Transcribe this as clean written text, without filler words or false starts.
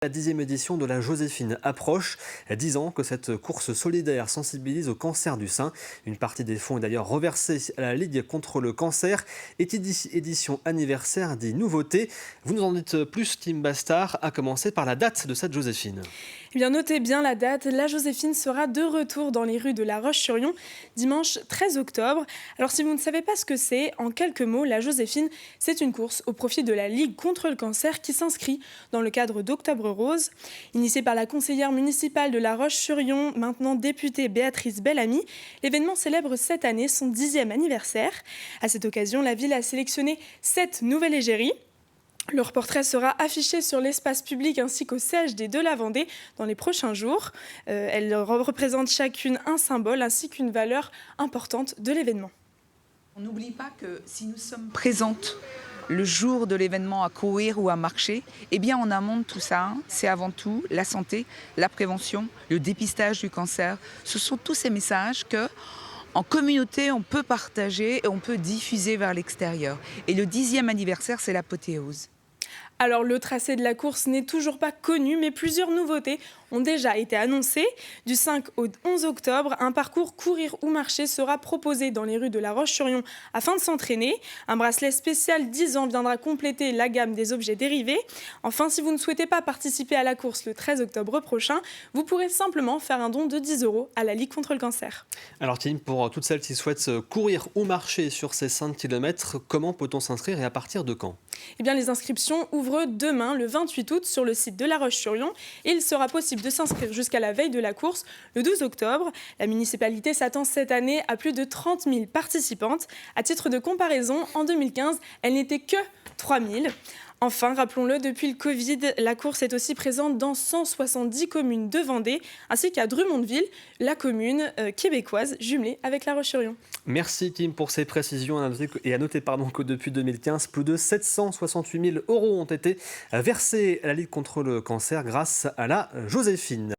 La 10e édition de la Joséphine approche. 10 ans que cette course solidaire sensibilise au cancer du sein. Une partie des fonds est d'ailleurs reversée à la Ligue contre le cancer. Et édition anniversaire dit nouveauté. Vous nous en dites plus, Tim Bastard, à commencer par la date de cette Joséphine. Eh bien, notez bien la date. La Joséphine sera de retour dans les rues de La Roche-sur-Yon dimanche 13 octobre. Alors, si vous ne savez pas ce que c'est, en quelques mots, la Joséphine, c'est une course au profit de la Ligue contre le cancer qui s'inscrit dans le cadre d'Octobre Rose. Initiée par la conseillère municipale de La Roche-sur-Yon, maintenant députée Béatrice Bellamy, l'événement célèbre cette année son 10e anniversaire. À cette occasion, la ville a sélectionné 7 nouvelles égéries. Leur portrait sera affiché sur l'espace public ainsi qu'au CHD de la Vendée dans les prochains jours. Elles représentent chacune un symbole ainsi qu'une valeur importante de l'événement. On n'oublie pas que si nous sommes présentes le jour de l'événement à courir ou à marcher, eh bien en amont de tout ça, c'est avant tout la santé, la prévention, le dépistage du cancer. Ce sont tous ces messages que en communauté, on peut partager et on peut diffuser vers l'extérieur. Et le 10e anniversaire, c'est l'apothéose. Alors le tracé de la course n'est toujours pas connu, mais plusieurs nouveautés ont déjà été annoncées. Du 5 au 11 octobre, un parcours courir ou marcher sera proposé dans les rues de La Roche-sur-Yon afin de s'entraîner. Un bracelet spécial 10 ans viendra compléter la gamme des objets dérivés. Enfin, si vous ne souhaitez pas participer à la course le 13 octobre prochain, vous pourrez simplement faire un don de 10 € à la Ligue contre le cancer. Alors Tim, pour toutes celles qui souhaitent courir ou marcher sur ces 5 km, comment peut-on s'inscrire et à partir de quand ? Eh bien, les inscriptions ouvrent demain, le 28 août, sur le site de La Roche-sur-Yon. Et il sera possible de s'inscrire jusqu'à la veille de la course, le 12 octobre. La municipalité s'attend cette année à plus de 30 000 participantes. À titre de comparaison, en 2015, elle n'était que 3 000. Enfin, rappelons-le, depuis le Covid, la course est aussi présente dans 170 communes de Vendée, ainsi qu'à Drummondville, la commune québécoise jumelée avec La Roche-sur-Yon. Merci Tim pour ces précisions et à noter que depuis 2015, plus de 768 000 € ont été versés à la Ligue contre le cancer grâce à la Joséphine.